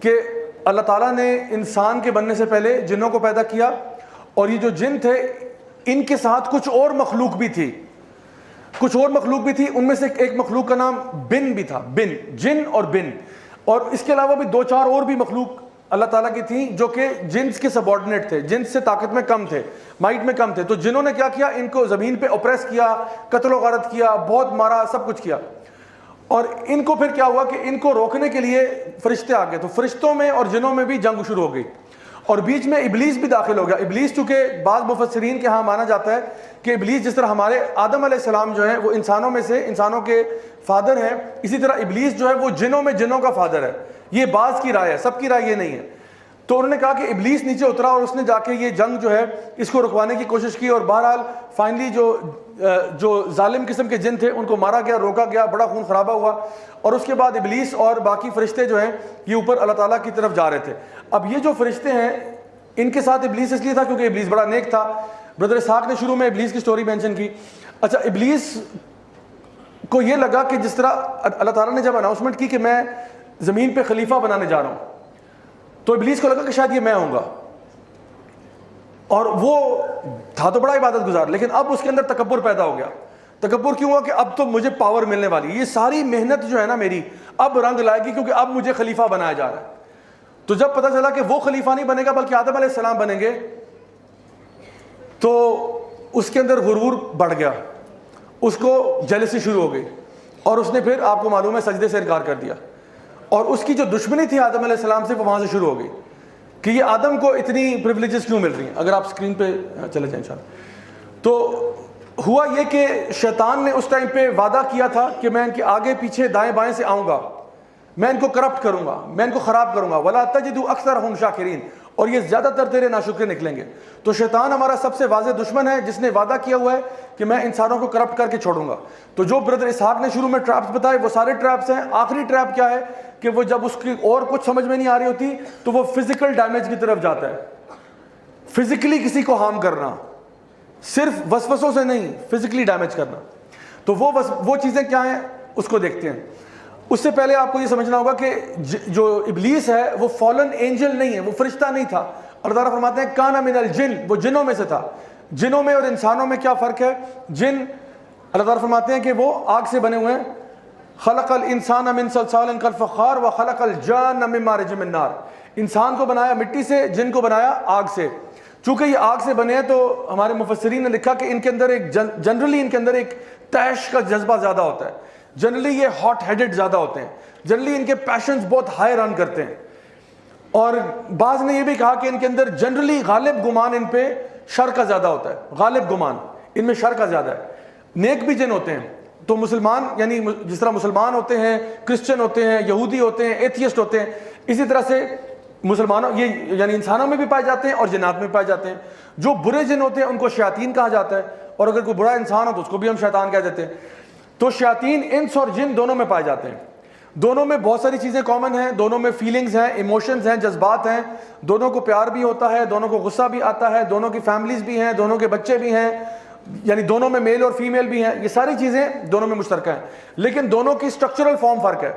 کہ اللہ تعالیٰ نے انسان کے بننے سے پہلے جنوں کو پیدا کیا، اور یہ جو جن تھے ان کے ساتھ کچھ اور مخلوق بھی تھی، ان میں سے ایک مخلوق کا نام بن بھی تھا، بن، جن اور بن، اور اس کے علاوہ بھی 2-4 اور بھی مخلوق اللہ تعالیٰ کی تھیں جو کہ جنس کے سبارڈینیٹ تھے، جنس سے طاقت میں کم تھے، مائٹ میں کم تھے. تو جنہوں نے کیا کیا، ان کو زمین پہ اوپریس کیا، قتل و غارت کیا، بہت مارا، سب کچھ کیا. اور ان کو پھر کیا ہوا کہ ان کو روکنے کے لیے فرشتے آ گئے. تو فرشتوں میں اور جنوں میں بھی جنگ شروع ہو گئی، اور بیچ میں ابلیس بھی داخل ہو گیا. ابلیس چونکہ بعض مفسرین کے ہاں مانا جاتا ہے کہ ابلیس جس طرح ہمارے آدم علیہ السلام جو ہیں وہ انسانوں میں سے انسانوں کے فادر ہیں، اسی طرح ابلیس جو ہے وہ جنوں میں جنوں کا فادر ہے. یہ بعض کی رائے ہے، سب کی رائے یہ نہیں ہے. تو انہوں نے کہا کہ ابلیس نیچے اترا اور اس نے جا کے یہ جنگ جو ہے اس کو رکوانے کی کوشش کی، اور بہرحال فائنلی جو ظالم قسم کے جن تھے ان کو مارا گیا، روکا گیا، بڑا خون خرابہ ہوا. اور اس کے بعد ابلیس اور باقی فرشتے جو ہیں یہ اوپر اللہ تعالیٰ کی طرف جا رہے تھے. اب یہ جو فرشتے ہیں ان کے ساتھ ابلیس اس لیے تھا کیونکہ ابلیس بڑا نیک تھا. بردر اسحاق نے شروع میں ابلیس کی سٹوری مینشن کی. اچھا، ابلیس کو یہ لگا کہ جس طرح اللہ تعالیٰ نے جب اناؤنسمنٹ کی کہ میں زمین پہ خلیفہ بنانے جا رہا ہوں، تو ابلیس کو لگا کہ شاید یہ میں ہوں گا. اور وہ تھا تو بڑا عبادت گزار، لیکن اب اس کے اندر تکبر پیدا ہو گیا. تکبر کیوں ہوا کہ اب تو مجھے پاور ملنے والی، یہ ساری محنت جو ہے نا میری اب رنگ لائے گی کیونکہ اب مجھے خلیفہ بنایا جا رہا ہے. تو جب پتہ چلا کہ وہ خلیفہ نہیں بنے گا بلکہ آدم علیہ السلام بنیں گے، تو اس کے اندر غرور بڑھ گیا، اس کو جیلسی شروع ہو گئی، اور اس نے پھر آپ کو معلوم ہے سجدے سے انکار کر دیا. اور اس کی جو دشمنی تھی آدم علیہ السلام سے وہ وہاں سے شروع ہو گئی کہ یہ آدم کو اتنی پریولیجز کیوں مل رہی ہیں. اگر آپ اسکرین پہ چلے جائیں انشاءاللہ. تو ہوا یہ کہ شیطان نے اس ٹائم پہ وعدہ کیا تھا کہ میں ان کے آگے پیچھے دائیں بائیں سے آؤں گا، میں ان کو کرپٹ کروں گا، میں ان کو خراب کروں گا. وَلَا تَجِدُ أَكْثَرَهُمْ شَاكِرِينَ، اور یہ زیادہ تر تیرے ناشکرے نکلیں گے. تو شیطان ہمارا سب سے واضح دشمن ہے جس نے وعدہ کیا ہوا ہے کہ میں انسانوں کو کرپٹ کر کے چھوڑوں گا. تو جو بردر اسحاق نے شروع میں ٹریپس بتائے وہ سارے ٹریپس ہیں. آخری ٹریپ کیا ہے کہ وہ جب اس کی اور کچھ سمجھ میں نہیں آ رہی ہوتی تو وہ فزیکل ڈیمیج کی طرف جاتا ہے. فزیکلی کسی کو ہارم کرنا، صرف وسوسوں سے نہیں، فزیکلی ڈیمیج کرنا. تو وہ چیزیں کیا ہیں اس کو دیکھتے ہیں. اس سے پہلے آپ کو یہ سمجھنا ہوگا کہ جو ابلیس ہے وہ فالن اینجل نہیں ہے، وہ فرشتہ نہیں تھا. اللہ تعالیٰ فرماتے ہیں کانا من الجن، وہ جنوں میں سے تھا. جنوں میں اور انسانوں میں کیا فرق ہے؟ جن اللہ تعالیٰ فرماتے ہیں کہ وہ آگ سے بنے ہوئے ہیں. خلق الانسان من صلصال کالفخار وخلق الجان من مارج من نار. انسان کو بنایا مٹی سے، جن کو بنایا آگ سے. چونکہ یہ آگ سے بنے ہیں تو ہمارے مفسرین نے لکھا کہ ان کے اندر جنرلی ان کے اندر ایک طیش کا جذبہ زیادہ ہوتا ہے. جنرلی یہ ہاٹ ہیڈڈ زیادہ ہوتے ہیں، جنرلی ان کے پیشنز بہت ہائی رن کرتے ہیں. اور بعض نے یہ بھی کہا کہ ان کے اندر جنرلی غالب گمان ان پہ شر کا زیادہ ہوتا ہے. غالب گمان ان میں شر کا زیادہ ہے. نیک بھی جن ہوتے ہیں. تو مسلمان یعنی جس طرح مسلمان ہوتے ہیں، کرسچن ہوتے ہیں، یہودی ہوتے ہیں، ایتھیسٹ ہوتے ہیں، اسی طرح سے مسلمانوں یہ یعنی انسانوں میں بھی پائے جاتے ہیں اور جنات میں پائے جاتے ہیں. جو برے جن ہوتے ہیں ان کو شیاطین کہا جاتا ہے، اور اگر کوئی برا انسان ہو تو اس کو بھی ہم شیطان کہہ دیتے ہیں. تو شیاطین انس اور جن دونوں میں پائے جاتے ہیں. دونوں میں بہت ساری چیزیں کامن ہیں. دونوں میں فیلنگز ہیں، ایموشنز ہیں، جذبات ہیں. دونوں کو پیار بھی ہوتا ہے، دونوں کو غصہ بھی آتا ہے، دونوں کی فیملیز بھی ہیں، دونوں کے بچے بھی ہیں، یعنی دونوں میں میل اور فیمیل بھی ہیں. یہ ساری چیزیں دونوں میں مشترکہ ہیں، لیکن دونوں کی سٹرکچرل فارم فرق ہے.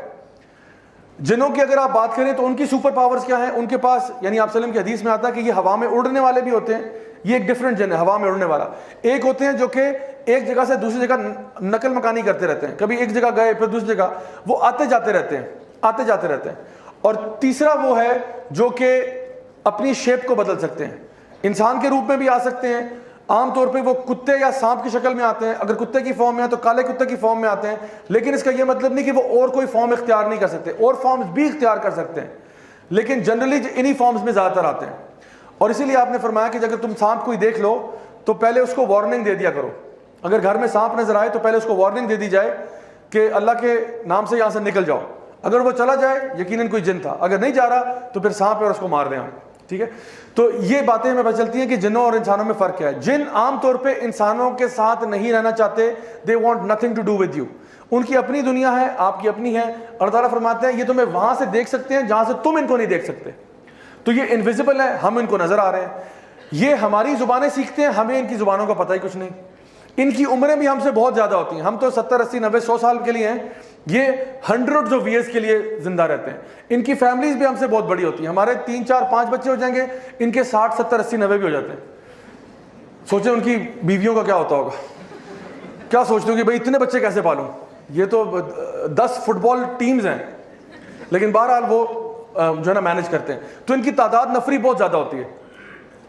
جنوں کی اگر آپ بات کریں تو ان کی سپر پاورز کیا ہیں؟ ان کے پاس یعنی آپ وسلم کی حدیث میں آتا ہے کہ یہ ہوا میں اڑنے والے بھی ہوتے ہیں. یہ ایک ڈفرینٹ جن ہے ہوا میں اڑنے والا. ایک ہوتے ہیں جو کہ ایک جگہ سے دوسری جگہ نقل مکانی کرتے رہتے ہیں، کبھی ایک جگہ گئے پھر دوسری جگہ، وہ آتے جاتے رہتے ہیں. اور تیسرا وہ ہے جو کہ اپنی شیپ کو بدل سکتے ہیں، انسان کے روپ میں بھی آ سکتے ہیں. عام طور پہ وہ کتے یا سانپ کی شکل میں آتے ہیں. اگر کتے کی فارم میں ہیں تو کالے کتے کی فارم میں آتے ہیں، لیکن اس کا یہ مطلب نہیں کہ وہ اور کوئی فارم اختیار نہیں کر سکتے. اور فارمز بھی اختیار کر سکتے ہیں، لیکن جنرلی انہی فارمز میں زیادہ تر آتے ہیں. اور اسی لیے آپ نے فرمایا کہ اگر تم سانپ کوئی دیکھ لو تو پہلے اس کو وارننگ دے دیا کرو. اگر گھر میں سانپ نظر آئے تو پہلے اس کو وارننگ دے دی جائے کہ اللہ کے نام سے یہاں سے نکل جاؤ. اگر وہ چلا جائے یقیناً کوئی جن تھا، اگر نہیں جا رہا تو پھر سانپ ہے اور اس کو مار دیں ہم. ٹھیک ہے. تو یہ باتیں ہمیں پتہ چلتی ہیں کہ جنوں اور انسانوں میں فرق کیا ہے. جن عام طور پہ انسانوں کے ساتھ نہیں رہنا چاہتے. They want nothing to do with you. ان کی اپنی دنیا ہے، آپ کی اپنی ہے. اللہ تعالیٰ فرماتے ہیں یہ تمہیں وہاں سے دیکھ سکتے ہیں جہاں سے تم ان کو نہیں دیکھ سکتے. تو یہ انویزیبل ہے، ہم ان کو نظر آ رہے ہیں. یہ ہماری زبانیں سیکھتے ہیں، ہمیں ان کی زبانوں کا پتہ ہی کچھ نہیں. ان کی عمریں بھی ہم سے بہت زیادہ ہوتی ہیں. ہم تو 70 80 90 100 سال کے لیے ہیں، یہ ہنڈریڈز آف ایئرس کے لیے زندہ رہتے ہیں. ان کی فیملیز بھی ہم سے بہت بڑی ہوتی ہیں. ہمارے 3 4 5 بچے ہو جائیں گے, ان کے 60 70 80 90 بھی ہو جاتے ہیں. سوچیں ان کی بیویوں کا کیا ہوتا ہوگا, کیا سوچتے ہو کہ بھائی اتنے بچے کیسے پالوں. یہ تو 10 فٹ بال ٹیمز ہیں, لیکن بہرحال وہ جو ہے نا مینج کرتے ہیں. تو ان کی تعداد نفری بہت زیادہ ہوتی ہے,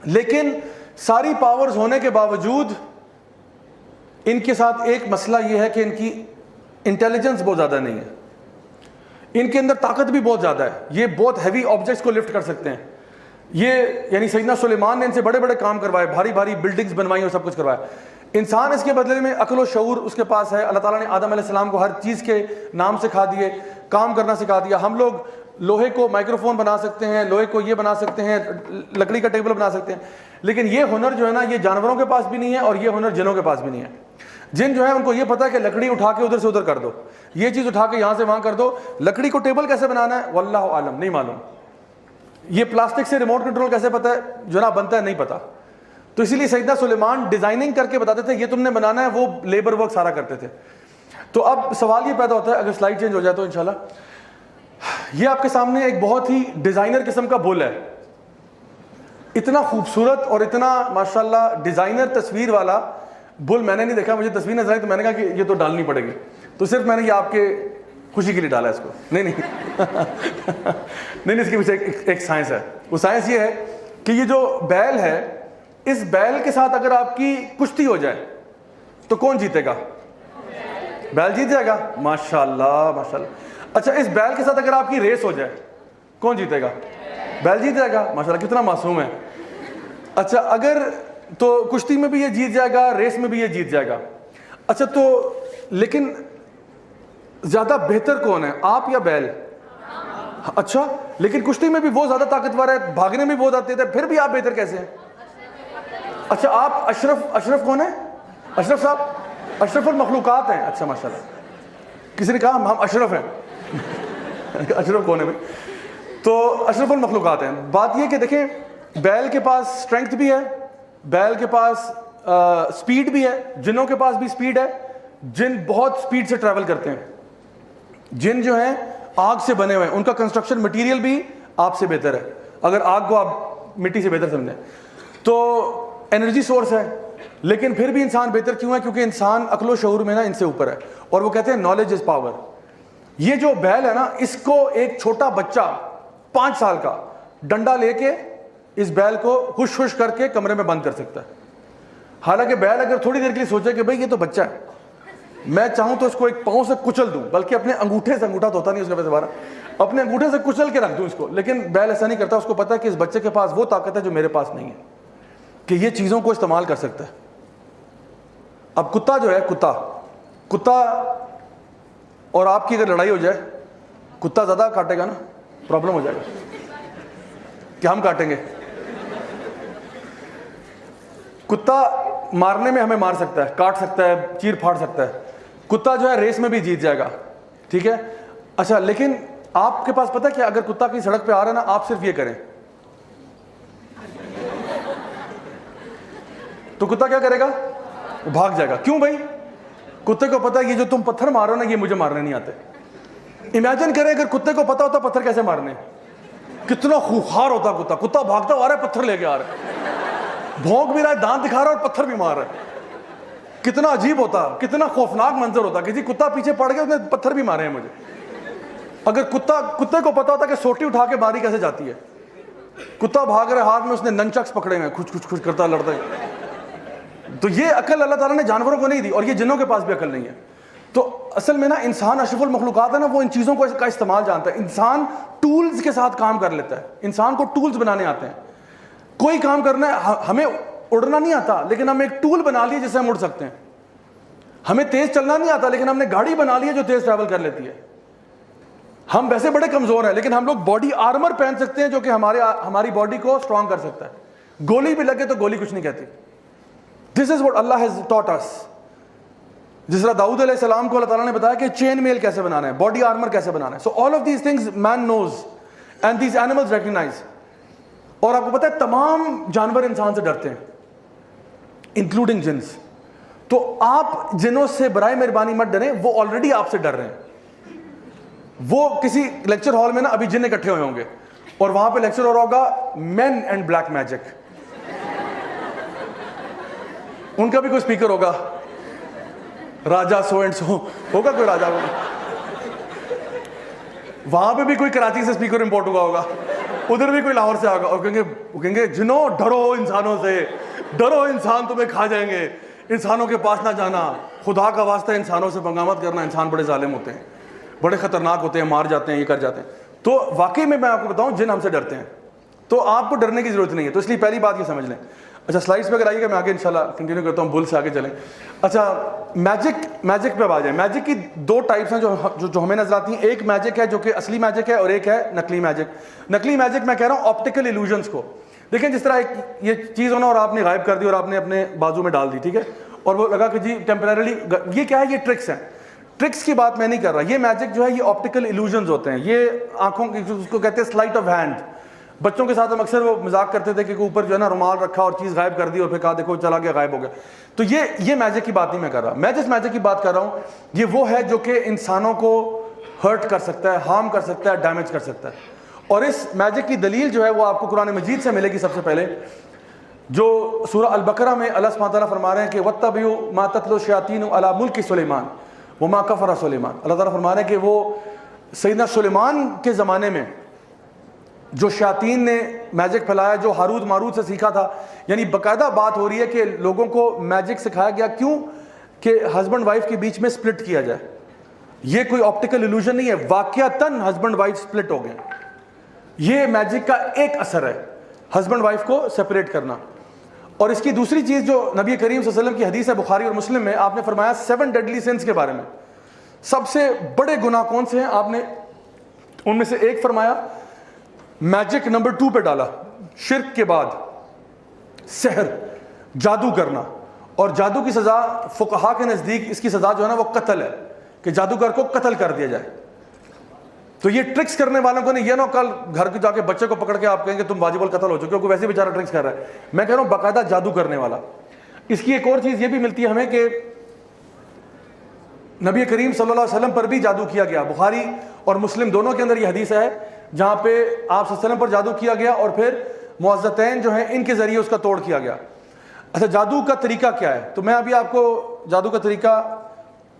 لیکن ساری پاورز ہونے کے باوجود ان کے ساتھ ایک مسئلہ یہ ہے کہ ان کی انٹیلیجنس بہت زیادہ نہیں ہے. ان کے اندر طاقت بھی بہت زیادہ ہے, یہ بہت ہیوی آبجیکٹس کو لفٹ کر سکتے ہیں. یہ یعنی سیدنا سلیمان نے ان سے بڑے بڑے کام کروائے, بھاری بھاری بلڈنگز بنوائی اور سب کچھ کروایا. انسان اس کے بدلے میں عقل و شعور اس کے پاس ہے. اللہ تعالیٰ نے آدم علیہ السلام کو ہر چیز کے نام سکھا دیے, کام کرنا سکھا دیا. ہم لوگ لوہے کو مائکروفون بنا سکتے ہیں, لوہے کو یہ بنا سکتے ہیں, لکڑی کا ٹیبل بنا سکتے ہیں, لیکن یہ ہنر جو ہے نا یہ جانوروں کے پاس بھی نہیں ہے, اور یہ ہنر جنوں کے پاس بھی نہیں ہے. جن جو ہے ان کو یہ پتا ہے کہ لکڑی اٹھا کے ادھر سے ادھر کر دو, یہ چیز اٹھا کے یہاں سے وہاں کر دو. لکڑی کو ٹیبل کیسے بنانا ہے واللہ عالم, نہیں معلوم. یہ پلاسٹک سے ریموٹ کنٹرول کیسے پتا ہے جو نا بنتا ہے, نہیں پتا. تو اسی لیے سیدنا سلیمان ڈیزائننگ کر کے بتاتے تھے یہ تم نے بنانا ہے, وہ لیبر ورک سارا کرتے تھے. تو اب سوال یہ پیدا ہوتا ہے, اگر سلائڈ چینج ہو جائے تو انشاءاللہ, یہ آپ کے سامنے ایک بہت ہی ڈیزائنر قسم کا بل ہے. اتنا خوبصورت اور اتنا ماشاءاللہ ڈیزائنر تصویر والا بل میں نے نہیں دیکھا. مجھے تصویر نظر آئی تو میں نے کہا کہ یہ تو ڈالنی پڑے گی, تو صرف میں نے یہ آپ کے خوشی کے لیے ڈالا ہے اس کو. نہیں نہیں, اس کے پیچھے ایک سائنس ہے. وہ سائنس یہ ہے کہ یہ جو بیل ہے, اس بیل کے ساتھ اگر آپ کی کشتی ہو جائے تو کون جیتے گا؟ بیل جیت جائے گا. ماشاءاللہ ماشاءاللہ. اچھا, اس بیل کے ساتھ اگر آپ کی ریس ہو جائے کون جیتے گا؟ بیل جیت جائے گا. ماشاءاللہ کتنا معصوم ہے. اچھا, اگر تو کشتی میں بھی یہ جیت جائے گا, ریس میں بھی یہ جیت جائے گا. اچھا, تو لیکن زیادہ بہتر کون ہے, آپ یا بیل؟ اچھا, لیکن کشتی میں بھی وہ زیادہ طاقتور ہے, بھاگنے میں وہ زیادہ تیز ہے, پھر بھی آپ بہتر کیسے ہیں؟ اچھا, آپ اشرف کون ہے؟ اشرف صاحب اشرف المخلوقات ہیں. اچھا ماشاءاللہ, کسی نے کہا ہم اشرف ہیں. اشرف کون ہے بھائی؟ تو اشرف المخلوقات ہیں. بات یہ کہ دیکھیں, بیل کے پاس اسٹرینگتھ بھی ہے, بیل کے پاس سپیڈ بھی ہے, جنوں کے پاس بھی سپیڈ ہے. جن بہت سپیڈ سے ٹریول کرتے ہیں. جن جو ہیں آگ سے بنے ہوئے ہیں, ان کا کنسٹرکشن مٹیریل بھی آپ سے بہتر ہے, اگر آگ کو آپ مٹی سے بہتر سمجھیں تو. انرجی سورس ہے, لیکن پھر بھی انسان بہتر کیوں ہے؟ کیونکہ انسان عقل و شعور میں نا ان سے اوپر ہے, اور وہ کہتے ہیں نالج از پاور. یہ جو بیل ہے نا, اس کو ایک چھوٹا بچہ 5 سال کا ڈنڈا لے کے اس بیل کو خوش خوش کر کے کمرے میں بند کر سکتا ہے. حالانکہ بیل اگر تھوڑی دیر کے لیے سوچے کہ بھئی یہ تو بچہ ہے, میں چاہوں تو اس کو ایک پاؤں سے کچل دوں, بلکہ اپنے انگوٹھے سے, انگوٹھا تو ہوتا نہیں اس کا ویسے بارہ, اپنے انگوٹھے سے کچل کے رکھ دوں اس کو. لیکن بیل ایسا نہیں کرتا, اس کو پتا ہے کہ اس بچے کے پاس وہ طاقت ہے جو میرے پاس نہیں ہے, کہ یہ چیزوں کو استعمال کر سکتا ہے. اب کتا جو ہے, کتا اور آپ کی اگر لڑائی ہو جائے, کتا زیادہ کاٹے گا نا, پرابلم ہو جائے گا کہ ہم کاٹیں گے. کتا مارنے میں ہمیں مار سکتا ہے, کاٹ سکتا ہے, چیر پھاڑ سکتا ہے. کتا جو ہے ریس میں بھی جیت جائے گا, ٹھیک ہے. اچھا, لیکن آپ کے پاس پتہ ہے کہ اگر کتا کی سڑک پہ آ رہا ہے نا, آپ صرف یہ کریں تو کتا کیا کرے گا؟ وہ بھاگ جائے گا. کیوں بھائی؟ کتے کو پتا ہے یہ جو تم پتھر مارو نا, یہ مجھے مارنے نہیں آتے. امیجن کریں اگر کتے کو پتا ہوتا پتھر کیسے مارنے, کتنا خوخار ہوتا کتا. کتا بھاگتا آ رہا ہے, پتھر لے کے آ رہا ہے, بھونک بھی رہا ہے, دانت دکھا رہا ہے اور پتھر بھی مار رہا ہے. کتنا عجیب ہوتا, کتنا خوفناک منظر ہوتا کہ جی کتا پیچھے پڑ گیا, اس نے پتھر بھی مارے ہیں مجھے. اگر کتے کو پتا ہوتا کہ سوٹی اٹھا کے ماری کیسے جاتی ہے, کتا بھاگ رہے, ہاتھ میں اس نے ننچکس پکڑے ہوئے, کچھ کرتا لڑتا ہے. تو یہ عقل اللہ تعالیٰ نے جانوروں کو نہیں دی, اور یہ جنوں کے پاس بھی عقل نہیں ہے. تو اصل میں نا انسان اشرف المخلوقات ہے نا, وہ ان چیزوں کا استعمال جانتا ہے. انسان ٹولز کے ساتھ کام کر لیتا ہے, انسان کو ٹولز بنانے آتے ہیں. کوئی کام کرنا ہے, ہمیں اڑنا نہیں آتا, لیکن ہم ایک ٹول بنا لیے جس سے ہم اڑ سکتے ہیں. ہمیں تیز چلنا نہیں آتا, لیکن ہم نے گاڑی بنا لی ہے جو تیز ٹریول کر لیتی ہے. ہم ویسے بڑے کمزور ہیں, لیکن ہم لوگ باڈی آرمر پہن سکتے ہیں جو کہ ہماری باڈی کو اسٹرانگ کر سکتا ہے. گولی بھی لگے تو گولی کچھ نہیں کہتی. This is what Allah has taught us. جس طرح داؤد علیہ السلام کو اللہ تعالیٰ نے بتایا کہ چین میل کیسے بنانا ہے, باڈی آرمر کیسے بنانا ہے. So all of these things man knows and these animals recognize. اور آپ کو پتہ ہے تمام جانور انسان سے ڈرتے ہیں, انکلوڈنگ جنس. تو آپ جنوں سے برائے مہربانی مت ڈریں, وہ آلریڈی آپ سے ڈر رہے ہیں. وہ کسی لیکچر ہال میں نا ابھی جن اکٹھے ہوئے ہوں گے اور وہاں پہ لیکچر ہو رہا ہوگا مین اینڈ بلیک میجک. ان کا بھی کوئی اسپیکر ہوگا, راجا سو اینڈ سو ہوگا, کوئی راجا ہوگا. وہاں پہ بھی کوئی کراچی سے اسپیکر امپورٹ ہوا ہوگا, ادھر بھی کوئی لاہور سے آگا, اور کہیں گے جنوں ڈرو انسانوں سے, ڈرو انسان تمہیں کھا جائیں گے, انسانوں کے پاس نہ جانا, خدا کا واسطہ انسانوں سے پنگا مت کرنا, انسان بڑے ظالم ہوتے ہیں, بڑے خطرناک ہوتے ہیں, مار جاتے ہیں, یہ کر جاتے ہیں. تو واقعی میں آپ کو بتاؤں جن ہم سے ڈرتے ہیں, تو آپ کو ڈرنے کی ضرورت نہیں ہے. تو اس لیے پہلی بات یہ سمجھ لیں. اچھا سلائڈس پہ اگر آئیے گا, میں آگے انشاءاللہ کنٹینیو کرتا ہوں, بل سے آگے چلیں. اچھا میجک پہ آ جائیں. میجک کی دو ٹائپس ہیں جو ہمیں نظر آتی ہیں. ایک میجک ہے جو کہ اصلی میجک ہے, اور ایک ہے نقلی میجک. نقلی میجک میں کہہ رہا ہوں آپٹیکل ایلوژنس کو. دیکھیں جس طرح ایک یہ چیز ہونا اور آپ نے غائب کر دی اور آپ نے اپنے بازو میں ڈال دی, ٹھیک ہے, اور وہ لگا کہ جی ٹیمپریرلی, یہ کیا ہے, یہ ٹرکس ہیں. ٹرکس کی بات میں نہیں کر رہا. یہ میجک جو ہے یہ آپٹیکل ایلوژنز ہوتے ہیں. یہ آنکھوں کی, اس کو کہتے ہیں سلائٹ آف ہینڈ. بچوں کے ساتھ ہم اکثر وہ مذاق کرتے تھے کہ اوپر جو ہے نا رومال رکھا اور چیز غائب کر دی اور پھر کہا دیکھو چلا گیا, غائب ہو گیا. تو یہ میجک کی بات نہیں میں کر رہا. میں جس میجک کی بات کر رہا ہوں یہ وہ ہے جو کہ انسانوں کو ہرٹ کر سکتا ہے, ہارم کر سکتا ہے, ڈیمیج کر سکتا ہے. اور اس میجک کی دلیل جو ہے وہ آپ کو قرآن مجید سے ملے گی. سب سے پہلے جو سورہ البقرہ میں اللہ سبحانہ تعالیٰ فرما رہے ہیں کہ وَاتَّبِعُوا مَا تَتْلُو الشَّيَاطِينُ عَلَىٰ مُلْكِ سُلَيْمَانَ وَمَا كَفَرَ سُلَيْمَانُ. اللہ تعالیٰ فرما رہے ہیں کہ وہ سیدنا سلیمان کے زمانے میں جو شیاطین نے میجک پھیلایا, جو ہاروت ماروت سے سیکھا تھا, یعنی باقاعدہ بات ہو رہی ہے کہ لوگوں کو میجک سکھایا گیا. کیوں کہ ہسبینڈ وائف کے بیچ میں سپلٹ کیا جائے. یہ کوئی آپٹیکل ایلوژن نہیں ہے, واقعتاً ہسبینڈ وائف سپلٹ ہو گئے. یہ میجک کا ایک اثر ہے, ہسبینڈ وائف کو سپریٹ کرنا. اور اس کی دوسری چیز جو نبی کریم صلی اللہ علیہ وسلم کی حدیث ہے بخاری اور مسلم میں, آپ نے فرمایا 7 ڈیڈلی سنس کے بارے میں. سب سے بڑے گناہ کون سے ہیں, آپ نے ان میں سے ایک فرمایا میجک نمبر 2 پہ ڈالا, شرک کے بعد سحر, جادو کرنا. اور جادو کی سزا فقہا کے نزدیک اس کی سزا جو ہے نا وہ قتل ہے, کہ جادوگر کو قتل کر دیا جائے. تو یہ ٹرکس کرنے والوں کو نہیں, یہ نہ کل گھر کے جا کے بچے کو پکڑ کے آپ کہیں گے تم واجب القتل ہو چکے ہو, ویسے بیچارہ ٹرکس کر رہا ہے. میں کہہ رہا ہوں باقاعدہ جادو کرنے والا. اس کی ایک اور چیز یہ بھی ملتی ہے ہمیں کہ نبی کریم صلی اللہ علیہ وسلم پر بھی جادو کیا گیا. بخاری اور مسلم دونوں کے اندر یہ حدیث ہے جہاں پہ آپ صلی اللہ علیہ وسلم پر جادو کیا گیا اور پھر معزتین جو ہیں ان کے ذریعے اس کا توڑ کیا گیا. اچھا جادو کا طریقہ کیا ہے, تو میں ابھی آپ کو جادو کا طریقہ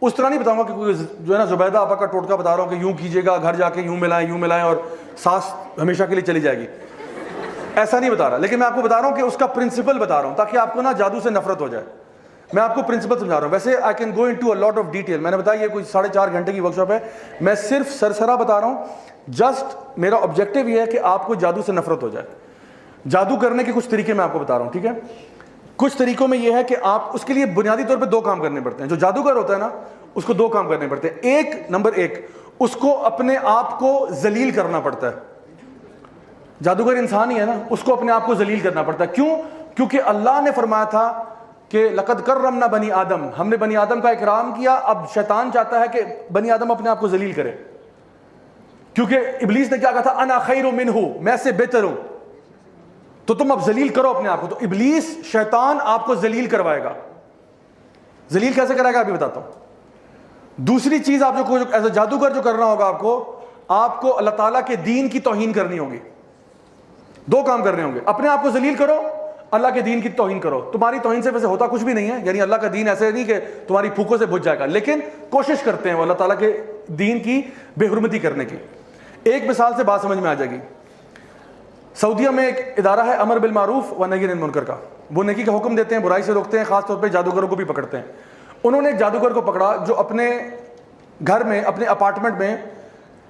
اس طرح نہیں بتاؤں گا کہ کوئی جو ہے نا زبیدہ آپا کا ٹوٹکا بتا رہا ہوں کہ یوں کیجیے گا, گھر جا کے یوں ملائیں اور سانس ہمیشہ کے لیے چلی جائے گی, ایسا نہیں بتا رہا. لیکن میں آپ کو بتا رہا ہوں کہ اس کا پرنسپل بتا رہا ہوں تاکہ آپ کو نا جادو سے نفرت ہو جائے. میں آپ کو پرنسپل سمجھا رہا ہوں. ویسے I can go into a lot of detail. میں نے بتایا یہ کوئی 4.5 گھنٹے کی ورکشاپ ہے, میں صرف سرسرا بتا رہا ہوں. جسٹ میرا آبجیکٹیو یہ ہے کہ آپ کو جادو سے نفرت ہو جائے. جادو کرنے کے کچھ طریقے میں آپ کو بتا رہا ہوں, ٹھیک ہے. کچھ طریقوں میں یہ ہے کہ آپ اس کے لیے بنیادی طور پہ 2 کام کرنے پڑتے ہیں. جو جادوگر ہوتا ہے نا اس کو 2 کام کرنے پڑتے ہیں. نمبر 1 اس کو اپنے آپ کو ذلیل کرنا پڑتا ہے. جادوگر انسان ہی ہے نا, اس کو اپنے آپ کو ذلیل کرنا پڑتا ہے. کیوں؟ کیونکہ اللہ نے فرمایا تھا کہ لقد کرمنا بنی آدم, ہم نے بنی آدم کا اکرام کیا. اب شیطان چاہتا ہے کہ بنی آدم اپنے آپ کو ذلیل کرے, کیونکہ ابلیس نے کیا کہا تھا انا خیر منہ, میں سے بہتر ہوں, تو تم اب ذلیل کرو اپنے آپ کو. تو ابلیس شیطان آپ کو ذلیل کروائے گا. ذلیل کیسے کرائے گا ابھی بتاتا ہوں. دوسری چیز آپ جو ایز اے جادوگر جو کرنا ہوگا آپ کو اللہ تعالیٰ کے دین کی توہین کرنی ہوگی. 2 کام کرنے ہوں گے. اپنے آپ کو ذلیل کرو, اللہ کے دین کی توہین کرو. تمہاری توہین سے ویسے ہوتا کچھ بھی نہیں ہے, یعنی اللہ کا دین ایسے نہیں کہ تمہاری پھوکوں سے بجھ جائے گا, لیکن کوشش کرتے ہیں وہ اللہ تعالیٰ کے دین کی بے حرمتی کرنے کی. ایک مثال سے بات سمجھ میں آ جائے گی. سعودیہ میں ایک ادارہ ہے امر بالمعروف و نہی عن المنکر کا. وہ نیکی کا حکم دیتے ہیں, برائی سے روکتے ہیں, خاص طور پہ جادوگروں کو بھی پکڑتے ہیں. انہوں نے ایک جادوگر کو پکڑا جو اپنے گھر میں, اپنے اپارٹمنٹ میں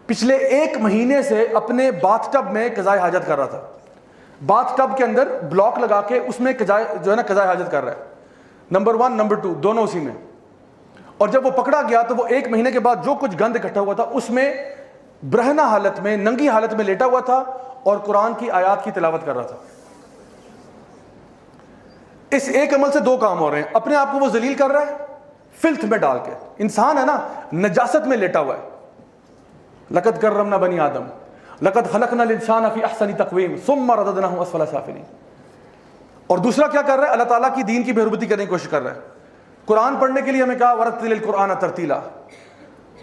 پچھلے 1 مہینے سے اپنے باتھ ٹب میں قضائے حاجت کر رہا تھا. باتھ ٹب کے اندر بلاک لگا کے اس میں جو ہے نا قضائے حاجت کر رہا ہے. نمبر 1 نمبر 2 دونوں اسی میں. اور جب وہ پکڑا گیا تو وہ 1 مہینے کے بعد جو کچھ گند اکٹھا ہوا تھا اس میں برہنہ حالت میں, ننگی حالت میں لیٹا ہوا تھا اور قرآن کی آیات کی تلاوت کر رہا تھا. اس ایک عمل سے 2 کام ہو رہے ہیں. اپنے آپ کو وہ ذلیل کر رہا ہے فلتھ میں ڈال کے. انسان ہے نا نجاست میں لیٹا ہوا ہے. لقد کرمنا بنی آدم لقد خلقنا الانسان فی احسن تقویم ثم رددناه اسفل سافلین. اور دوسرا کیا کر رہا ہے, اللہ تعالیٰ کی دین کی بے حرمتی کرنے کی کوشش کر رہا ہے. قرآن پڑھنے کے لیے ہمیں کہا ورتل القرآن ترتیلا,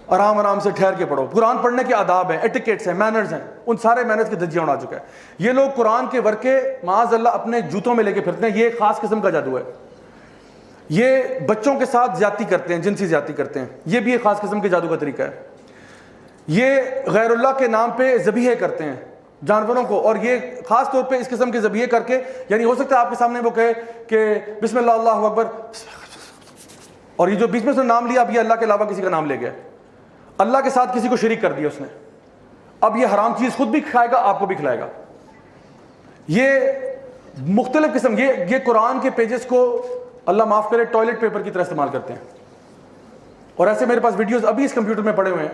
آرام آرام سے ٹھہر کے پڑھو. قرآن پڑھنے کے آداب ہیں, ایٹیکیٹس ہیں, مینرز ہیں, ان سارے مینرز کی دھجیاں اڑا چکا ہے. یہ لوگ قرآن کے ورقے معاذ اللہ اپنے جوتوں میں لے کے پھرتے ہیں. یہ ایک خاص قسم کا جادو ہے. یہ بچوں کے ساتھ زیادتی کرتے ہیں, جنسی زیادتی کرتے ہیں. یہ بھی ایک خاص قسم کے جادو کا طریقہ ہے. یہ غیر اللہ کے نام پہ ذبیحے کرتے ہیں جانوروں کو, اور یہ خاص طور پہ اس قسم کے ذبیحے کر کے, یعنی ہو سکتا ہے آپ کے سامنے وہ کہے کہ بسم اللہ اللہ اکبر, اور یہ جو بیچ میں سے نام لیا اب یہ اللہ کے علاوہ کسی کا نام لے گیا, اللہ کے ساتھ کسی کو شریک کر دیا اس نے. اب یہ حرام چیز خود بھی کھائے گا, آپ کو بھی کھلائے گا. یہ مختلف قسم, یہ قرآن کے پیجز کو اللہ معاف کرے ٹوائلٹ پیپر کی طرح استعمال کرتے ہیں. اور ایسے میرے پاس ویڈیوز ابھی اس کمپیوٹر میں پڑے ہوئے ہیں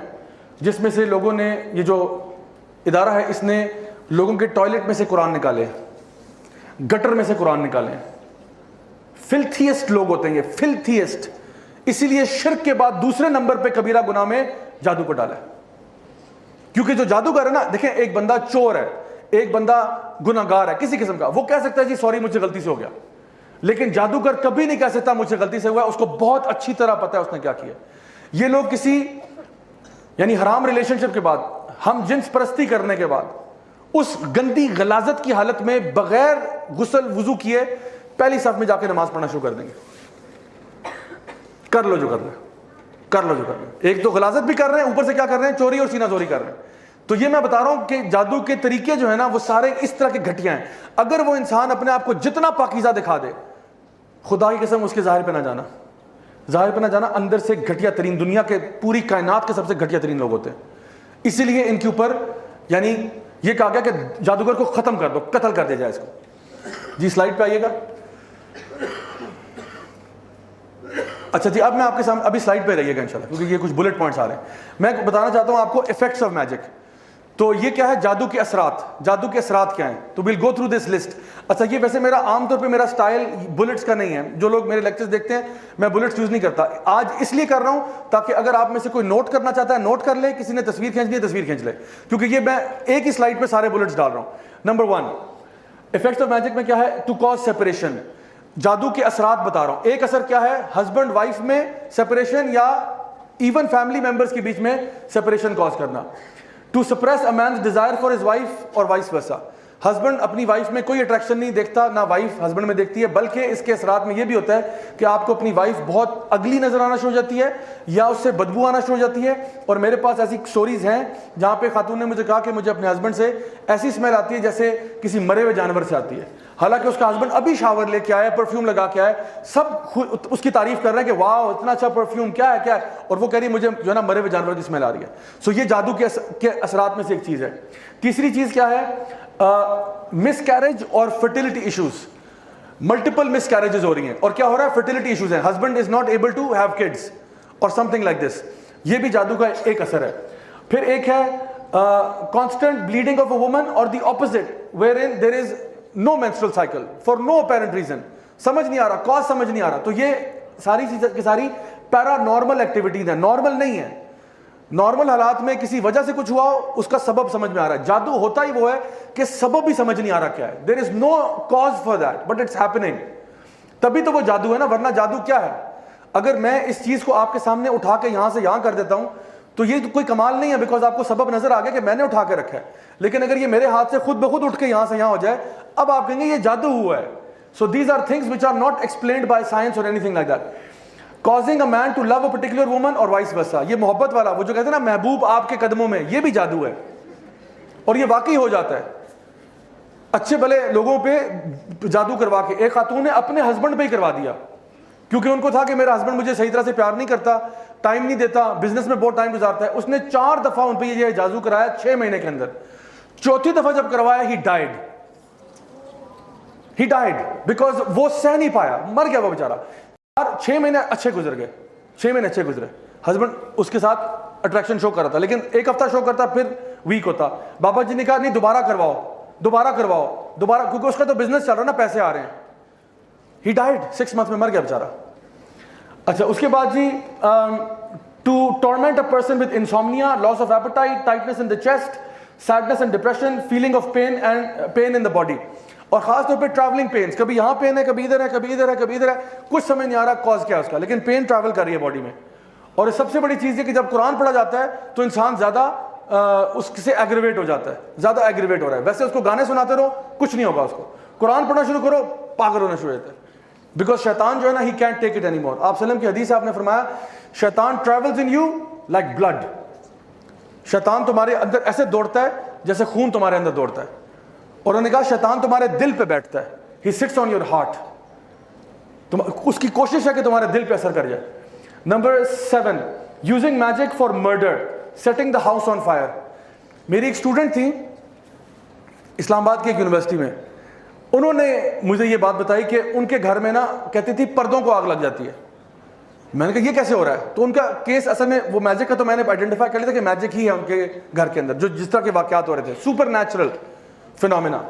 جس میں سے لوگوں نے, یہ جو ادارہ ہے اس نے لوگوں کے ٹوائلٹ میں سے قرآن نکالے, گٹر میں سے قرآن نکالے. فلتھیسٹ لوگ ہوتے ہیں یہ, فلتھیسٹ. اسی لیے شرک کے بعد دوسرے نمبر پہ کبیرہ گناہ میں جادو کو ڈالا ہے. کیونکہ جو جادوگر ہے نا, دیکھیں ایک بندہ چور ہے, ایک بندہ گناہگار ہے کسی قسم کا, وہ کہہ سکتا ہے جی سوری مجھ سے غلطی سے ہو گیا. لیکن جادوگر کبھی نہیں کہہ سکتا مجھ سے غلطی سے ہوا, اس کو بہت اچھی طرح پتہ ہے اس نے کیا کیا. یہ لوگ کسی یعنی حرام ریلیشن شپ کے بعد, ہم جنس پرستی کرنے کے بعد, اس گندی غلاظت کی حالت میں بغیر غسل وضو کیے پہلی صف میں جا کے نماز پڑھنا شروع کر دیں گے. کر لو جو کرنا ہے, کر لو جو کرنا ہے. ایک تو غلاظت بھی کر رہے ہیں, اوپر سے کیا کر رہے ہیں, چوری اور سینہ زوری کر رہے ہیں. تو یہ میں بتا رہا ہوں کہ جادو کے طریقے جو ہے نا وہ سارے اس طرح کے گھٹیا ہیں. اگر وہ انسان اپنے آپ کو جتنا پاکیزہ دکھا دے, خدا کی قسم اس کے ظاہر پہ نہ جانا, ظاہر پہ نہ جانا, اندر سے گھٹیا ترین, دنیا کے پوری کائنات کے سب سے گھٹیا ترین لوگ ہوتے ہیں. اسی لیے ان کے اوپر یعنی یہ کہا گیا کہ جادوگر کو ختم کر دو, قتل کر دیا جائے اس کو. جی سلائڈ پہ آئیے گا. اچھا جی, اب میں آپ کے سامنے, ابھی سلائڈ پہ رہیے گا انشاءاللہ, کیونکہ یہ کچھ بلٹ پوائنٹس آ رہے ہیں. میں بتانا چاہتا ہوں آپ کو ایفیکٹس آف میجک. تو یہ کیا ہے, جادو کے اثرات. جادو کے اثرات کیا ہیں, تو we'll go through this list. اچھا یہ ویسے میرا عام طور پہ میرا سٹائل بلٹس کا نہیں ہے. جو لوگ میرے لیکچرز دیکھتے ہیں میں بلٹس یوز نہیں کرتا. آج اس لیے کر رہا ہوں تاکہ اگر آپ میں سے کوئی نوٹ کرنا چاہتا ہے نوٹ کر لے, کسی نے تصویر کھینچنی ہے تصویر کھینچ لے, کیونکہ یہ میں ایک ہی سلائڈ پہ سارے بلٹس ڈال رہا ہوں. نمبر 1 ایفیکٹس آف میجک میں کیا ہے, ٹو کاز سیپریشن. جادو کے اثرات بتا رہا ہوں. ایک اثر کیا ہے, ہسبینڈ وائف میں سیپریشن یا ایون فیملی ممبرس کے بیچ میں سیپریشن کاز کرنا. To suppress a man's desire for his wife اور وائس ورسا. ہسبینڈ اپنی وائف میں کوئی اٹریکشن نہیں دیکھتا, نہ وائف ہسبینڈ میں دیکھتی ہے, بلکہ اس کے اثرات میں یہ بھی ہوتا ہے کہ آپ کو اپنی وائف بہت اگلی نظر آنا شروع ہو جاتی ہے یا اس سے بدبو آنا شروع ہو جاتی ہے. اور میرے پاس ایسی سٹوریز ہیں جہاں پہ خاتون نے مجھے کہا کہ مجھے اپنے ہسبینڈ سے ایسی اسمیل آتی ہے جیسے کسی مرے ہوئے جانور سے آتی ہے, حالانکہ اس کا ہسبینڈ ابھی شاور لے کے آیا, پرفیوم لگا کے آیا, سب اس کی تعریف کر رہے ہیں کہ واو اتنا اچھا پرفیوم, کیا ہے کیا ہے, اور وہ کہہ رہی ہے مجھے جو ہے نا مرے ہوئے جانور کی اسمیل آ رہی ہے. سو یہ جادو کے اثرات میں سے ایک چیز ہے. تیسری چیز کیا ہے, مس کیریج اور fertility issues. Multiple miscarriages ہو رہی ہیں, اور کیا ہو رہا ہے, فرٹیلٹی ایشوز ہیں, husband is not able to have kids اور سم تھنگ لائک دس. یہ بھی جادو کا ایک اثر ہے. پھر ایک ہے constant bleeding of a woman, اور the opposite where in there is no menstrual cycle for no apparent reason. سمجھ نہیں آ رہا, کاز سمجھ نہیں آ رہا. تو یہ ساری چیزیں کی ساری پیرا نارمل ایکٹیویٹیز ہیں, نارمل نہیں ہے. نارمل حالات میں کسی وجہ سے کچھ ہوا ہو, اس کا سبب سمجھ میں آ رہا ہے. جادو ہوتا ہی وہ ہے کہ سبب بھی سمجھ نہیں آ رہا کیا ہے. There is no cause for that but it's happening. تبھی تو وہ جادو ہے نا, ورنہ جادو کیا ہے. اگر میں اس چیز کو آپ کے سامنے اٹھا کے یہاں سے یہاں کر دیتا ہوں تو یہ کوئی کمال نہیں ہے, بیکاز آپ کو سبب نظر آ گیا کہ میں نے اٹھا کے رکھا ہے. لیکن اگر یہ میرے ہاتھ سے خود بخود اٹھ کے یہاں سے یہاں ہو جائے, اب آپ کہیں گے یہ جادو ہوا ہے. So these are things which are not explained by science or anything like that. Causing a man to love a particular woman or vice versa. یہ محبت والا, وہ جو کہتے ہیں نا محبوب آپ کے قدموں میں, یہ بھی جادو ہے, اور یہ واقعی ہو جاتا ہے. اچھے بھلے لوگوں پہ جادو کروا کے, ایک خاتون نے اپنے ہسبینڈ پہ ہی کروا دیا, کیونکہ ان کو تھا کہ میرا ہسبینڈ مجھے صحیح طرح سے پیار نہیں کرتا, ٹائم نہیں دیتا, بزنس میں بہت ٹائم گزارتا ہے. اس نے 4 دفعہ ان پہ یہ جادو کرایا 6 مہینے کے اندر. چوتھی دفعہ جب کروایا ہی ڈائیڈ بیکاز وہ سہ نہیں پایا, مر گیا وہ بیچارہ. 6 مہینے اچھے گزر گئے, 6 مہینے اچھے گزرے. ہسبینڈ اس کے ساتھ اٹریکشن شو کر رہا تھا, لیکن ایک ہفتہ شو کرتا پھر ویک ہوتا. بابا جی نے کہا نہیں دوبارہ کرواؤ, کیونکہ اس کا تو بزنس چل رہا نا, پیسے آ رہے ہیں. ہی ڈائیڈ 6 months میں, مر گیا بیچارہ. اچھا اس کے بعد جی to torment a person with insomnia, loss of appetite, tightness in the chest, sadness and depression, feeling of pain in the body. اور خاص طور پہ ٹریولنگ پینس, کبھی یہاں پین ہے, کبھی ادھر ہے, کبھی ادھر ہے, کبھی ادھر ہے, کچھ سمجھ نہیں آ رہا کاز کیا ہے اس کا, لیکن پین ٹریول کر رہی ہے باڈی میں. اور سب سے بڑی چیز یہ کہ جب قرآن پڑھا جاتا ہے تو انسان زیادہ اس سے ایگریویٹ ہو جاتا ہے, زیادہ ایگریویٹ ہو رہا ہے. ویسے اس کو گانے سناتے رہو کچھ نہیں ہوگا, اس کو قرآن پڑھنا شروع کرو پاگل ہونا شروع ہوتا ہے. بیکاز شیطان جو ہے نا, he can't take it anymore. آپ وسلم کی حدیث ہے, آپ نے فرمایا شیطان travels in you like blood. شیطان تمہارے اندر ایسے دوڑتا ہے جیسے خون تمہارے اندر دوڑتا ہے. اور انہوں نے کہا شیطان تمہارے دل پہ بیٹھتا ہے, he sits on your heart. اس کی کوشش ہے کہ تمہارے دل پہ اثر کر جائے. Number 7, using magic for murder, setting the house on fire. میری ایک اسٹوڈنٹ تھی اسلام آباد کی ایک یونیورسٹی میں, انہوں نے مجھے یہ بات بتائی کہ ان کے گھر میں نا کہتی تھی پردوں کو آگ لگ جاتی ہے. میں نے کہا یہ کیسے ہو رہا ہے؟ تو ان کا کیس اصل میں وہ میجک کا, تو میں نے آئیڈینٹیفائی کر لیا تھا کہ میجک ہی ہے ان کے گھر کے اندر, جو جس طرح کے واقعات ہو رہے تھے, سپر نیچرل فینومینا.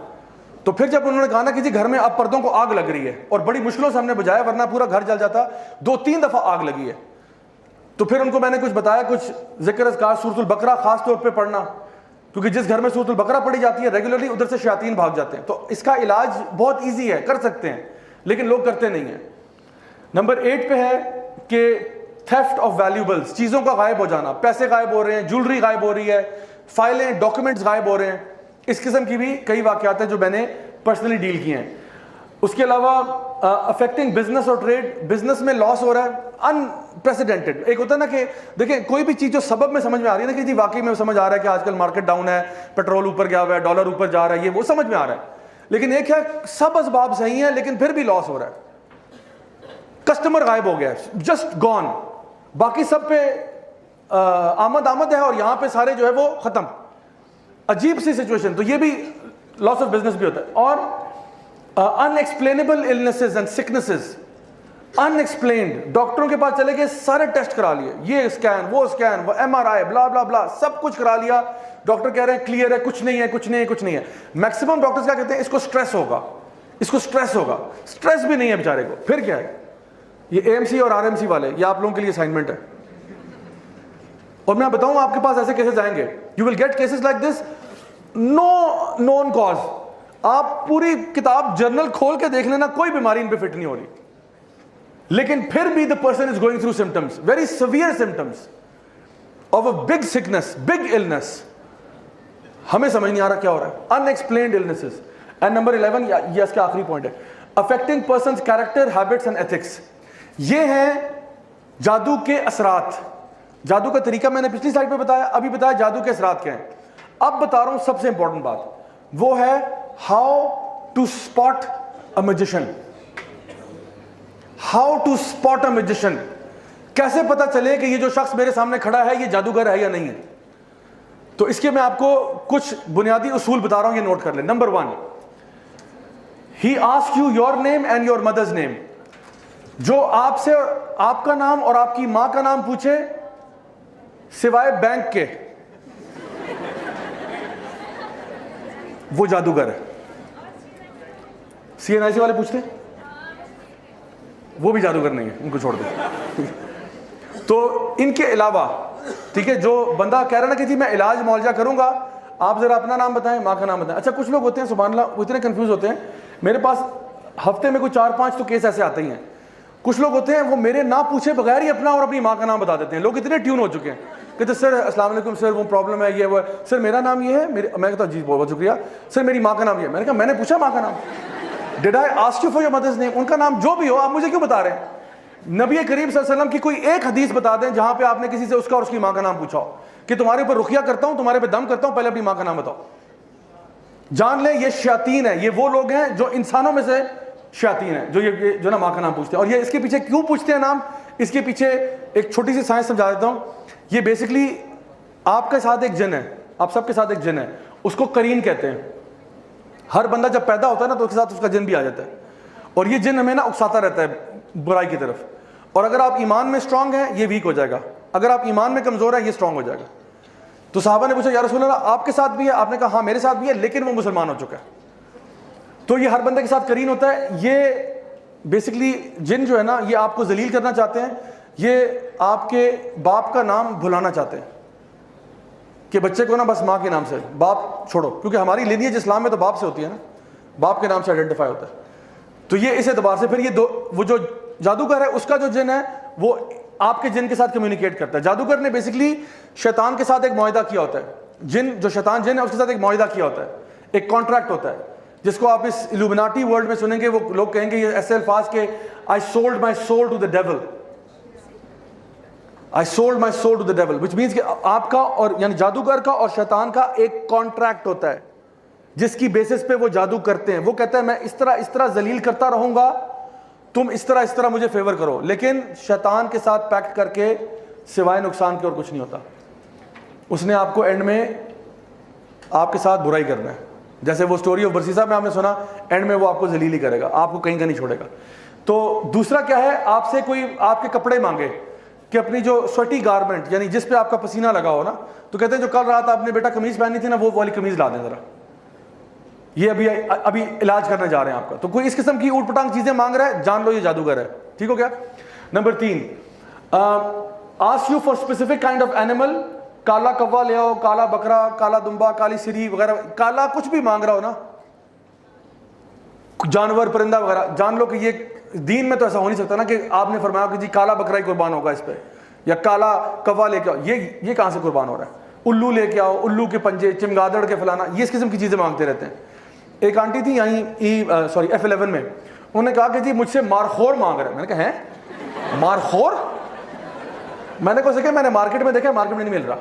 تو پھر جب انہوں نے کہا نا کہ جی گھر میں اب پردوں کو آگ لگ رہی ہے, اور بڑی مشکلوں سے ہم نے بجایا ورنہ پورا گھر جل جاتا, 2-3 دفعہ آگ لگی ہے. تو پھر ان کو میں نے کچھ بتایا, کچھ ذکر اذکار سورۃ البقرہ خاص طور پہ پڑھنا, کیونکہ جس گھر میں سورۃ البقرہ پڑھی جاتی ہے ریگولرلی ادھر سے شیاطین بھاگ جاتے ہیں. تو اس کا علاج بہت ایزی ہے, کر سکتے ہیں, لیکن لوگ کرتے نہیں ہیں. نمبر 8 پہ ہے کہ تھیفٹ آف ویلیوبلس, چیزوں کا غائب ہو جانا. پیسے غائب ہو رہے ہیں, جولری غائب ہو رہی ہے, فائلیں ڈاکومنٹس غائب ہو رہے ہیں. اس قسم کی بھی کئی واقعات ہیں جو میں نے پرسنلی ڈیل کیے ہیں. اس کے علاوہ افیکٹنگ بزنس اور ٹریڈ, بزنس میں لاس ہو رہا ہے انپریسیڈنٹڈ. ایک ہوتا ہے نا کہ دیکھیں کوئی بھی چیز جو سبب میں سمجھ میں آ رہی ہے نا کہ جی واقعی میں سمجھ آ رہا ہے کہ آج کل مارکیٹ ڈاؤن ہے, پیٹرول اوپر گیا ہوا ہے, ڈالر اوپر جا رہا ہے, یہ وہ سمجھ میں آ رہا ہے. لیکن ایک ہے سب اسباب صحیح ہیں لیکن پھر بھی لاس ہو رہا ہے, کسٹمر غائب ہو گیا ہے, جسٹ گون, باقی سب پہ آمد ہے اور یہاں پہ سارے جو ہے وہ ختم. عجیب سی سچویشن. تو یہ بھی لاس آف بزنس بھی ہوتا ہے. اور unexplainable illnesses and sicknesses, unexplained. ڈاکٹروں کے پاس چلے گئے, سارے ٹیسٹ کرا لیے, یہ اسکین وہ اسکین وہ MRI بلا بلا بلا, سب کچھ کرا لیا. ڈاکٹر کہہ رہے ہیں کلیئر ہے, کچھ نہیں ہے, کچھ نہیں ہے, کچھ نہیں ہے. میکسیمم ڈاکٹرز کیا کہتے ہیں, اس کو سٹریس ہوگا, اس کو سٹریس ہوگا. سٹریس بھی نہیں ہے بیچارے کو. پھر کیا ہے, یہ AMC اور RMC والے, یہ آپ لوگوں کے لیے اسائنمنٹ ہے. اور میں بتاؤں آپ کے پاس ایسے کیسز آئیں گے, you will get cases like this, no known cause. آپ پوری کتاب جرنل کھول کے دیکھ لینا, کوئی بیماری ان پہ فٹ نہیں ہو رہی, لیکن پھر بھی the person is going through symptoms, very severe symptoms of a big sickness, big illness. ہمیں سمجھ نہیں آ رہا کیا ہو رہا ہے. unexplained illnesses. And number 11, یہ اس کا آخری پوائنٹ ہے, affecting person's character, habits and ethics. یہ ہیں جادو کے اثرات. جادو کا طریقہ میں نے پچھلی سلائڈ پہ بتایا, ابھی بتایا جادو کے اثرات کیا ہیں. اب بتا رہا ہوں سب سے امپورٹنٹ بات, وہ ہے how to spot a magician. How to spot a magician. کیسے پتا چلے کہ یہ جو شخص میرے سامنے کھڑا ہے یہ جادوگر ہے یا نہیں ہے. تو اس کے میں آپ کو کچھ بنیادی اصول بتا رہا ہوں, یہ نوٹ کر لیں. Number 1, he asks you your name and your mother's name. جو آپ سے آپ کا نام اور آپ کی ماں کا نام پوچھے سوائے بینک کے, وہ جادوگر ہے. CNIC والے پوچھتے ہیں, وہ بھی جادوگر نہیں ہے, ان کو چھوڑ دیں. تو ان کے علاوہ ٹھیک ہے, جو بندہ کہہ رہا نا کہ جی میں علاج معالجہ کروں گا, آپ ذرا اپنا نام بتائیں, ماں کا نام بتائیں. اچھا کچھ لوگ ہوتے ہیں سبحان اللہ, وہ اتنے کنفیوز ہوتے ہیں. میرے پاس ہفتے میں کوئی 4-5 تو کیس ایسے آتے ہی ہیں. کچھ لوگ ہوتے ہیں وہ میرے نام پوچھے بغیر ہی اپنا اور اپنی ماں کا نام بتا دیتے ہیں. لوگ اتنے ٹیون ہو چکے ہیں, کہتے سر السلام علیکم سر, وہ پرابلم ہے, یہ وہ ہے سر, میرا نام یہ ہے. میں کہتا ہوں جی بہت شکریہ سر, میری ماں کا نام یہ ہے. میں نے کہا میں نے پوچھا ماں کا نام, did I ask you for your mother's name. ان کا نام جو بھی ہو, آپ مجھے کیوں بتا رہے ہیں؟ نبی کریم صلی اللہ علیہ وسلم کی کوئی ایک حدیث بتا دیں جہاں پہ آپ نے کسی سے اس کا اور اس کی ماں کا نام پوچھا ہو کہ تمہارے اوپر رقیہ کرتا ہوں, تمہارے پہ دم کرتا ہوں, پہلے اپنی ماں کا نام بتاؤ. جان لیں یہ شیاطین ہیں, یہ وہ لوگ ہیں جو انسانوں میں سے شیاطین ہیں, جو نا ماں کا نام پوچھتے ہیں. اور یہ اس کے پیچھے کیوں پوچھتے ہیں نام, اس کے پیچھے ایک چھوٹی سی سائنس سمجھا دیتا ہوں. یہ بیسکلی آپ کے ساتھ ایک جن ہے, آپ سب کے ساتھ ایک جن ہے, اس کو قرین کہتے ہیں. ہر بندہ جب پیدا ہوتا ہے نا تو اس کے ساتھ اس کا جن بھی آ جاتا ہے, اور یہ جن ہمیں نا اکساتا رہتا ہے برائی کی طرف. اور اگر آپ ایمان میں اسٹرانگ ہیں یہ ویک ہو جائے گا, اگر آپ ایمان میں کمزور ہیں یہ اسٹرانگ ہو جائے گا. تو صحابہ نے پوچھا یا رسول اللہ آپ کے ساتھ بھی ہے؟ آپ نے کہا ہاں میرے ساتھ بھی ہے, لیکن وہ مسلمان ہو چکا ہے. تو یہ ہر بندے کے ساتھ قرین ہوتا ہے. یہ بیسکلی جن جو ہے نا یہ آپ کو ذلیل کرنا چاہتے ہیں, یہ آپ کے باپ کا نام بھلانا چاہتے ہیں کہ بچے کو نا بس ماں کے نام سے, باپ چھوڑو, کیونکہ ہماری لینیج اسلام میں تو باپ سے ہوتی ہے نا, باپ کے نام سے آئیڈینٹیفائی ہوتا ہے. تو یہ اس اعتبار سے پھر یہ وہ جو جادوگر ہے اس کا جو جن ہے وہ آپ کے جن کے ساتھ کمیونیکیٹ کرتا ہے. جادوگر نے بیسکلی شیطان کے ساتھ ایک معاہدہ کیا ہوتا ہے. جو شیطان جن ہے اس کے ساتھ ایک معاہدہ کیا ہوتا ہے, ایک کانٹریکٹ ہوتا ہے, جس کو آپ اس الومناٹی ورلڈ میں سنیں گے. وہ لوگ کہیں گے یہ ایسے الفاظ کہ I sold my soul to the devil. I sold my soul to the devil, which means کہ آپ کا اور یعنی جادوگر کا اور شیطان کا ایک کانٹریکٹ ہوتا ہے جس کی بیسس پہ وہ جادو کرتے ہیں. وہ کہتا ہے میں اس طرح ذلیل کرتا رہوں گا, تم اس طرح مجھے فیور کرو. لیکن شیطان کے ساتھ پیکٹ کر کے سوائے نقصان کے اور کچھ نہیں ہوتا. اس نے آپ کو اینڈ میں آپ کے ساتھ برائی کرنا ہے. جیسے وہ سٹوری آف برسیسا میں آپ نے سنا, اینڈ میں وہ آپ کو ذلیل ہی کرے گا, آپ کو کہیں کا نہیں چھوڑے گا. تو دوسرا کیا ہے, آپ سے کوئی آپ کے کپڑے مانگے کہ اپنی جو سویٹی گارمنٹ یعنی جس پہ آپ کا پسینہ لگا ہو نا, تو کہتے ہیں جو کل رات آپ نے بیٹا قمیض پہنی تھی نا وہ والی قمیض لا دیں ذرا, یہ ابھی علاج کرنے جا رہے ہیں آپ کا. تو کوئی اس قسم کی اوٹ پٹانگ چیزیں مانگ رہا ہے, جان لو یہ جادوگر ہے. ٹھیک ہو گیا. Number 3, ask you for specific kind of animal. کالا کوا لے آؤ, کالا بکرا, کالا دمبا, کالی سری وغیرہ, کالا کچھ بھی مانگ رہا ہو نا, جانور پرندہ وغیرہ, جان لو کہ یہ دین میں تو ایسا ہو نہیں سکتا نا کہ آپ نے فرمایا کہ جی کالا بکرا ہی قربان ہوگا اس پہ, یا کالا کوا لے کے آؤ. یہ کہاں سے قربان ہو رہا ہے؟ الو لے کے آؤ, الو کے پنجے, چمگادڑ کے فلانا, یہ اس قسم کی چیزیں مانگتے رہتے ہیں. ایک آنٹی تھی یہیں F11 میں, انہوں نے کہا کہ جی مجھ سے مارخور مانگ رہے ہیں. میں نے کہا ہیں مارخور؟ میں نے کہا کہ میں نے مارکیٹ میں دیکھا, مارکیٹ میں نہیں مل رہا.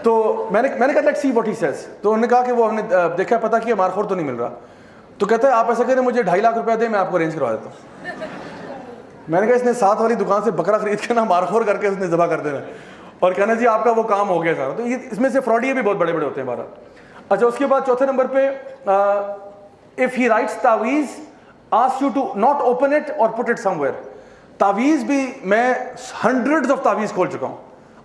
تو میں نے کہا let see what he says. تو انہوں نے کہا کہ وہ ہم نے دیکھا, پتہ کیا, مارخور تو نہیں مل رہا. تو کہتا ہے آپ ایسا کریں مجھے 2.5 لاکھ روپیہ دیں, میں آپ کو ارینج کروا دیتا ہوں. میں نے کہا اس نے ساتھ والی دکان سے بکرا خرید کے نا مارخور کر کے اس نے ذبح کر دینا اور کہنا جی آپ کا وہ کام ہو گیا سارا. تو یہ اس میں سے فراڈیے بھی بہت بڑے بڑے ہوتے ہیں ہمارا. اچھا, اس کے بعد چوتھے نمبر پہ if he writes تعویذ asks you to not open it or put it somewhere. تعویذ بھی میں hundreds of تعویذ کھول چکا ہوں,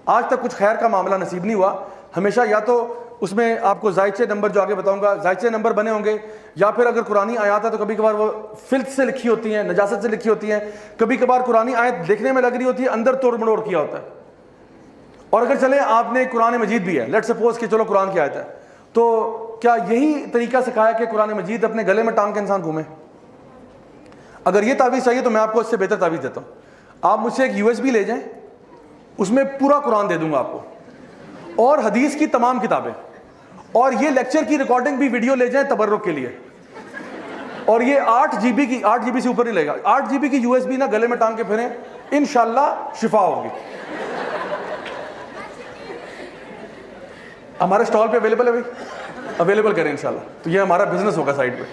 آج تک کچھ خیر کا معاملہ نصیب نہیں ہوا. ہمیشہ یا تو اس میں آپ کو زائچے نمبر جو آگے بتاؤں گا زائچے نمبر بنے ہوں گے, یا پھر اگر قرآنی آیات ہے تو کبھی کبھار وہ فلت سے لکھی ہوتی ہیں, نجاست سے لکھی ہوتی ہیں. کبھی کبھار قرآنی آیت دیکھنے میں لگ رہی ہوتی ہے, اندر توڑ مڑوڑ کیا ہوتا ہے. اور اگر چلیں آپ نے قرآن مجید بھی ہے, لیٹ سپوز کہ چلو قرآن کی آیت ہے, تو کیا یہی طریقہ سکھایا کہ قرآن مجید اپنے گلے میں ٹانگ کے انسان گھومے؟ اگر یہ تعویذ چاہیے تو میں آپ کو اس سے بہتر تعویذ دیتا ہوں. آپ مجھ سے ایک USB لے جائیں, اس میں پورا قرآن دے دوں گا آپ کو, اور حدیث کی تمام کتابیں, اور یہ لیکچر کی ریکارڈنگ بھی ویڈیو لے جائیں تبرک کے لیے. اور یہ 8 GB سے اوپر نہیں لے گا. 8 GB کی USB نا گلے میں ٹانگ کے پھریں, انشاءاللہ شفا ہوگی. ہمارے سٹال پہ اویلیبل ہے بھائی, اویلیبل کریں انشاءاللہ. تو یہ ہمارا بزنس ہوگا سائڈ پہ.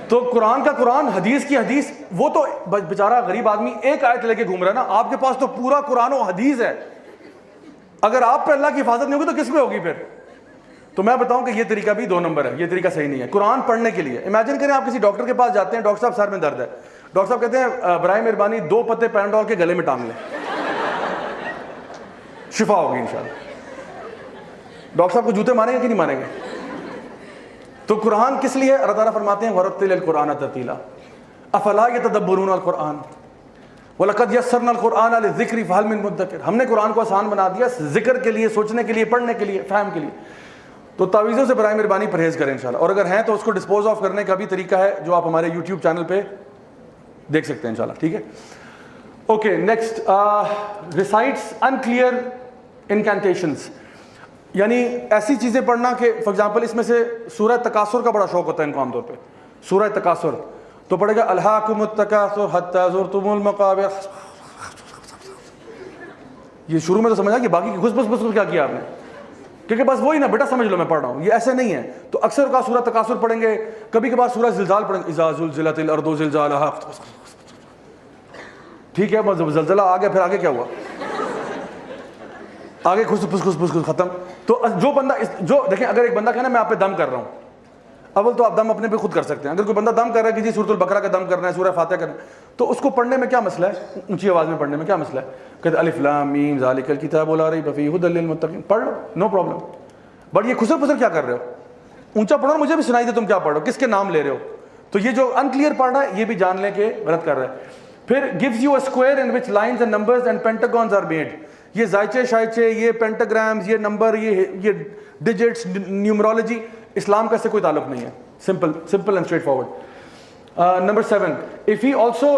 تو قرآن کا قرآن, حدیث کی حدیث. وہ تو بیچارہ غریب آدمی ایک آیت لے کے گھوم رہا ہے نا, آپ کے پاس تو پورا قرآن و حدیث ہے. اگر آپ پہ اللہ کی حفاظت نہیں ہوگی تو کس پہ ہوگی پھر؟ تو میں بتاؤں کہ یہ طریقہ بھی 2 نمبر ہے, یہ طریقہ صحیح نہیں ہے. قرآن پڑھنے کے لیے امیجن کریں آپ کسی ڈاکٹر کے پاس جاتے ہیں, ڈاکٹر صاحب سر میں درد ہے, ڈاکٹر صاحب کہتے ہیں برائے مہربانی 2 پتے پیناڈول کے گلے میں ٹانگ لیں, شفا ہوگی انشاءاللہ. ڈاکٹر صاحب کو جوتے ماریں گے کہ نہیں ماریں گے؟ تو قرآن کس لیے؟ اللہ تعالیٰ فرماتے ہیں وَرَتِّلِ الْقُرْآنَ تَرْتِيلًا أَفَلَا يَتَدَبَّرُونَ الْقُرْآنَ وَلَقَدْ يَسَّرْنَا الْقُرْآنَ لِلذِّكْرِ فَهَلْ مِن مُدَّكِرٍ. ہم نے قرآن کو آسان بنا دیا ذکر کے لیے, سوچنے کے لیے, پڑھنے کے لیے, فہم کے لیے. تو تعویذوں سے برائے مہربانی پرہیز کریں انشاءاللہ. اور اگر ہیں تو اس کو ڈسپوز آف کرنے کا بھی طریقہ ہے جو آپ ہمارے YouTube چینل پہ دیکھ سکتے ہیں انشاءاللہ. ٹھیک ہے. اوکے, نیکسٹ, ریسائٹس انکلیئر انکینٹیشنز, یعنی ایسی چیزیں پڑھنا کہ فار ایگزامپل اس میں سے سورہ تکاثر کا بڑا شوق ہوتا ہے ان کو عام طور پہ. سورہ تکاثر تو پڑھے گا الہاکم التکاثر حتی زرتم المقابر. یہ شروع میں تو سمجھا کہ باقی کی گھس بس کیا کیا آپ نے, کیونکہ بس وہی نا بیٹا سمجھ لو میں پڑھ رہا ہوں. یہ ایسے نہیں ہے. تو اکثر کا سورہ تکاثر پڑھیں گے, کبھی کبھار سورہ زلزال پڑھیں گے, اذا زلزلت الارض زلزالہا. ٹھیک ہے, زلزلہ آ گیا, پھر آگے کیا ہوا؟ آگے خس ختم. تو جو بندہ جو دیکھیں, اگر ایک بندہ کہنا میں آپ پہ دم کر رہا ہوں, اول تو آپ دم اپنے پہ خود کر سکتے ہیں. اگر کوئی بندہ دم کر رہا ہے کہ جی سورۃ البقرہ کا دم کرنا ہے, سورہ فاتحہ کرنا ہے, تو اس کو پڑھنے میں کیا مسئلہ ہے؟ اونچی آواز میں پڑھنے میں کیا مسئلہ ہے؟ کہتے الف لام میم ذالک الکتاب لا ریب فیہ ھدی للمتقین, پڑھ لو, نو پرابلم. بٹ یہ خسر پسر کیا کر رہے ہو؟ اونچا پڑھو, مجھے بھی سنائی دے تم کیا پڑھ رہے ہو, کس کے نام لے رہے ہو. تو یہ جو انکلیئر پڑھ رہا ہے یہ بھی جان لیں کہ غلط کر رہا ہے. پھر gives you a square in which lines and numbers and pentagons are made. یہ زائچے شائچے, یہ پینٹاگرامز, یہ نمبر, یہ ڈیجٹس, نیومرولوجی, اسلام کا اس سے کوئی تعلق نہیں ہے. simple and straightforward. Number 7, if he also